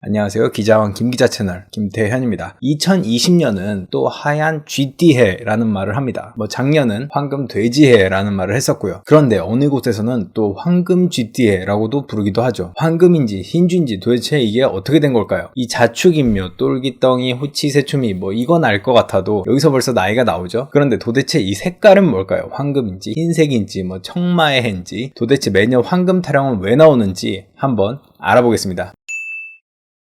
안녕하세요. 기자왕 김기자 채널 김태현입니다. 2020년은 또 하얀 쥐띠해라는 말을 합니다. 작년은 황금 돼지해라는 말을 했었고요. 그런데 어느 곳에서는 또 황금 쥐띠해라고도 부르기도 하죠. 황금인지 흰쥐인지 도대체 이게 어떻게 된 걸까요? 이 자축인묘, 똘기덩이, 호치새초미 이건 알 것 같아도 여기서 벌써 나이가 나오죠. 그런데 도대체 이 색깔은 뭘까요? 황금인지 흰색인지 청마의 해인지 도대체 매년 황금 타령은 왜 나오는지 한번 알아보겠습니다.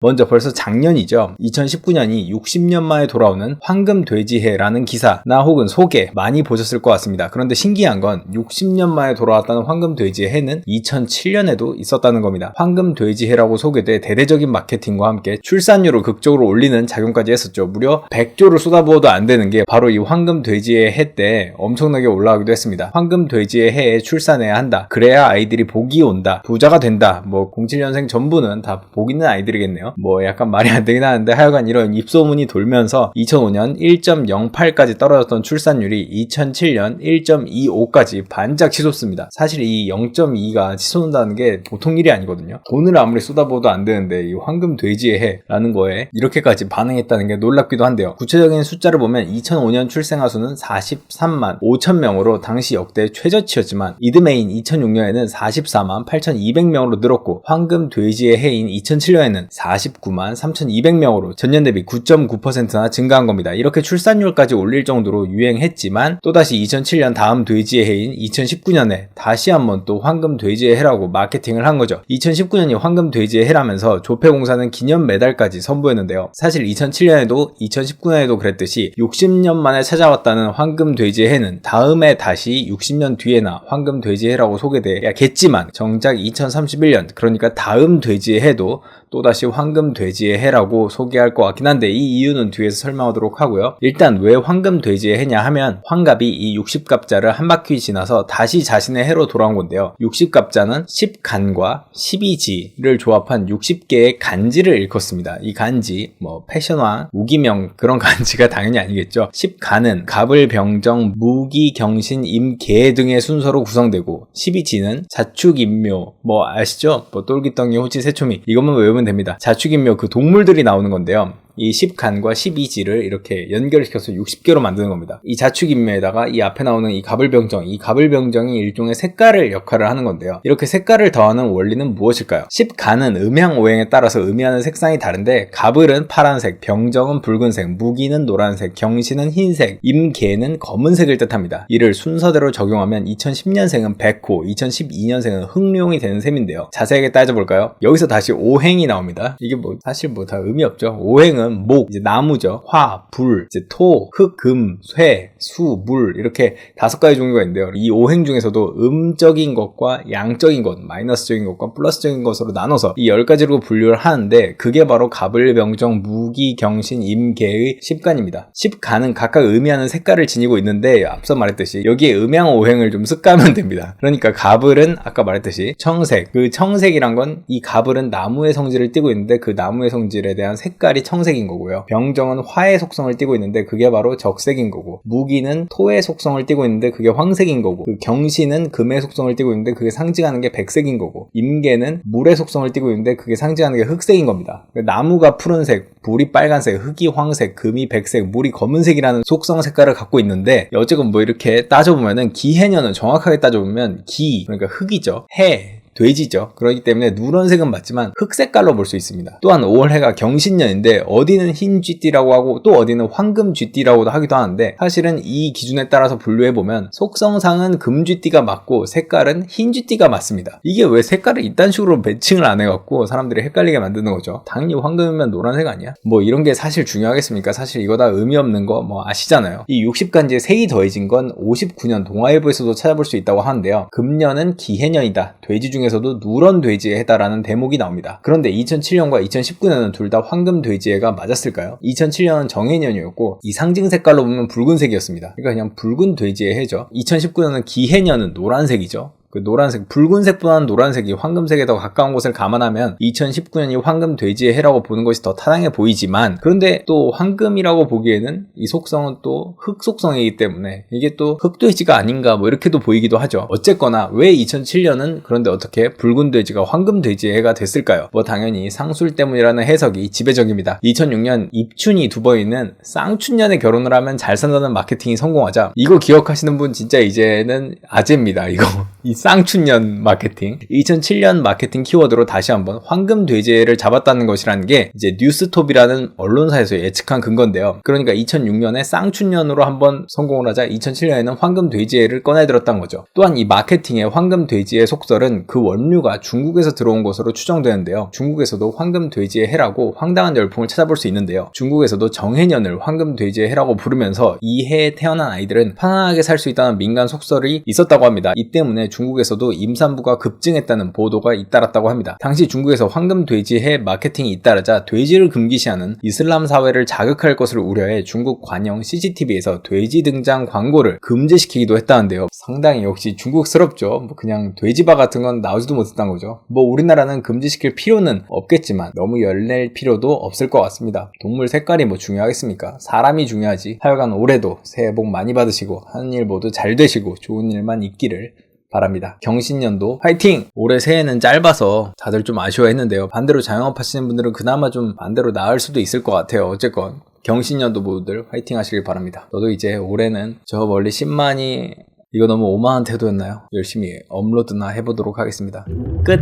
먼저 벌써 작년이죠. 2019년이 60년 만에 돌아오는 황금돼지해라는 기사나 혹은 소개 많이 보셨을 것 같습니다. 그런데 신기한 건 60년 만에 돌아왔다는 황금돼지해는 2007년에도 있었다는 겁니다. 황금돼지해라고 소개돼 대대적인 마케팅과 함께 출산율을 극적으로 올리는 작용까지 했었죠. 무려 100조를 쏟아부어도 안 되는 게 바로 이 황금돼지해 때 엄청나게 올라가기도 했습니다. 황금돼지의 해에 출산해야 한다. 그래야 아이들이 복이 온다. 부자가 된다. 07년생 전부는 다 복 있는 아이들이겠네요. 약간 말이 안 되긴 하는데 하여간 이런 입소문이 돌면서 2005년 1.08까지 떨어졌던 출산율이 2007년 1.25까지 반짝 치솟습니다. 사실 이 0.2가 치솟는다는 게 보통 일이 아니거든요. 돈을 아무리 쏟아부어도 안 되는데 이 황금 돼지의 해라는 거에 이렇게까지 반응했다는 게 놀랍기도 한데요. 구체적인 숫자를 보면 2005년 출생아 수는 43만 5천 명으로 당시 역대 최저치였지만 이듬해인 2006년에는 44만 8,200명으로 늘었고 황금 돼지의 해인 2007년에는 49만 3,200명으로 전년 대비 9.9%나 증가한 겁니다. 이렇게 출산율까지 올릴 정도로 유행했지만 또다시 2007년 다음 돼지의 해인 2019년에 다시 한번 또 황금 돼지의 해라고 마케팅을 한 거죠. 2019년이 황금 돼지의 해라면서 조폐공사는 기념 메달까지 선보였는데요. 사실 2007년에도 2019년에도 그랬듯이 60년 만에 찾아왔다는 황금 돼지의 해는 다음에 다시 60년 뒤에나 황금 돼지의 해라고 소개돼야겠지만 정작 2031년 그러니까 다음 돼지의 해도 또다시 황금 돼지의 해라고 소개할 것 같긴 한데 이 이유는 뒤에서 설명하도록 하고요. 일단 왜 황금 돼지의 해냐 하면 환갑이 이 60갑자를 한 바퀴 지나서 다시 자신의 해로 돌아온 건데요. 60갑자는 10간과 12지를 조합한 60개의 간지를 일컫습니다. 이 간지 패션왕, 우기명 그런 간지가 당연히 아니겠죠. 10간은 갑을, 병정, 무기, 경신, 임, 개 등의 순서로 구성되고 12지는 자축, 인묘 아시죠? 똘기덩이, 호치, 새초미 이것만 외우면 됩니다. 자축인묘 그 동물들이 나오는 건데요. 이 10간과 12지를 이렇게 연결시켜서 60개로 만드는 겁니다. 이 자축인묘에다가 이 앞에 나오는 이 갑을병정, 이 갑을병정이 일종의 색깔을 역할을 하는 건데요. 이렇게 색깔을 더하는 원리는 무엇일까요? 10간은 음양오행에 따라서 의미하는 색상이 다른데 갑을은 파란색, 병정은 붉은색, 무기는 노란색, 경신은 흰색, 임계는 검은색을 뜻합니다. 이를 순서대로 적용하면 2010년생은 백호, 2012년생은 흑룡이 되는 셈인데요. 자세하게 따져볼까요? 여기서 다시 오행이 나옵니다. 이게 사실 다 의미 없죠. 오행은 목, 이제 나무죠. 화, 불, 이제 토, 흙, 금, 쇠, 수, 물 이렇게 5가지 종류가 있는데요. 이 오행 중에서도 음적인 것과 양적인 것, 마이너스적인 것과 플러스적인 것으로 나눠서 이 10가지로 분류를 하는데 그게 바로 갑을, 병정, 무기, 경신, 임, 계의 10간입니다. 10간은 각각 의미하는 색깔을 지니고 있는데 앞서 말했듯이 여기에 음양 오행을 좀 습가하면 됩니다. 그러니까 갑을은 아까 말했듯이 청색, 그 청색이란 건 이 갑을은 나무의 성질을 띠고 있는데 그 나무의 성질에 대한 색깔이 청색인 거고요. 병정은 화의 속성을 띠고 있는데 그게 바로 적색인 거고, 무기는 토의 속성을 띠고 있는데 그게 황색인 거고, 그 경신은 금의 속성을 띠고 있는데 그게 상징하는 게 백색인 거고, 임계는 물의 속성을 띠고 있는데 그게 상징하는 게 흑색인 겁니다. 나무가 푸른색, 불이 빨간색, 흙이 황색, 금이 백색, 물이 검은색이라는 속성 색깔을 갖고 있는데 어쨌건 이렇게 따져보면은 기해년은 정확하게 따져보면 기, 그러니까 흙이죠. 해, 돼지죠. 그렇기 때문에 누런색은 맞지만 흑색깔로 볼 수 있습니다. 또한 올해가 경신년인데 어디는 흰 쥐띠라고 하고 또 어디는 황금 쥐띠라고도 하기도 하는데 사실은 이 기준에 따라서 분류해보면 속성상은 금 쥐띠가 맞고 색깔은 흰 쥐띠가 맞습니다. 이게 왜 색깔을 이딴 식으로 매칭을 안 해갖고 사람들이 헷갈리게 만드는 거죠. 당연히 황금이면 노란색 아니야? 이런 게 사실 중요하겠습니까? 사실 이거 다 의미 없는 거 아시잖아요. 이 60간지에 색이 더해진 건 59년 동아일보에서도 찾아볼 수 있다고 하는데요. 금년은 기해년이다. 돼지 중에 에서도 누런 돼지의 해다라는 대목이 나옵니다. 그런데 2007년과 2019년은 둘 다 황금 돼지해가 맞았을까요? 2007년은 정해년이었고 이 상징 색깔로 보면 붉은색이었습니다. 그러니까 그냥 붉은 돼지의 해죠. 2019년은 기해년은 노란색이죠. 그 노란색, 붉은색보다는 노란색이 황금색에 더 가까운 것을 감안하면 2019년이 황금 돼지의 해라고 보는 것이 더 타당해 보이지만, 그런데 또 황금이라고 보기에는 이 속성은 또 흑 속성이기 때문에 이게 또 흑돼지가 아닌가 뭐 이렇게도 보이기도 하죠. 어쨌거나 왜 2007년은 그런데 어떻게 붉은 돼지가 황금 돼지의 해가 됐을까요? 뭐 당연히 상술 때문이라는 해석이 지배적입니다. 2006년 입춘이 두 번이는 쌍춘년에 결혼을 하면 잘 산다는 마케팅이 성공하자, 이거 기억하시는 분 진짜 이제는 아재입니다. 이거 이 쌍춘년 마케팅. 2007년 마케팅 키워드로 다시 한번 황금 돼지를 잡았다는 것이라는 게 이제 뉴스톱이라는 언론사에서 예측한 근거인데요. 그러니까 2006년에 쌍춘년으로 한번 성공을 하자 2007년에는 황금 돼지를 꺼내들었다는 거죠. 또한 이 마케팅의 황금 돼지의 속설은 그 원류가 중국에서 들어온 것으로 추정되는데요. 중국에서도 황금 돼지의 해라고 황당한 열풍을 찾아볼 수 있는데요. 중국에서도 정해년을 황금 돼지의 해라고 부르면서 이 해에 태어난 아이들은 편안하게 살 수 있다는 민간 속설이 있었다고 합니다. 이 때문에 중국에서도 임산부가 급증했다는 보도가 잇따랐다고 합니다. 당시 중국에서 황금 돼지해 마케팅이 잇따르자 돼지를 금기시하는 이슬람 사회를 자극할 것을 우려해 중국 관영 CCTV에서 돼지 등장 광고를 금지시키기도 했다는데요. 상당히 역시 중국스럽죠. 뭐 그냥 돼지바 같은 건 나오지도 못했다는 거죠. 뭐 우리나라는 금지시킬 필요는 없겠지만 너무 열낼 필요도 없을 것 같습니다. 동물 색깔이 뭐 중요하겠습니까? 사람이 중요하지. 하여간 올해도 새해 복 많이 받으시고 하는 일 모두 잘 되시고 좋은 일만 있기를 바랍니다. 경신년도 화이팅! 올해 새해는 짧아서 다들 좀 아쉬워했는데요. 반대로 자영업 하시는 분들은 그나마 좀 반대로 나을 수도 있을 것 같아요. 어쨌건 경신년도 모두들 화이팅 하시길 바랍니다. 저도 이제 올해는 저 멀리 10만이 이거 너무 오만한 태도였나요? 열심히 업로드나 해보도록 하겠습니다. 끝!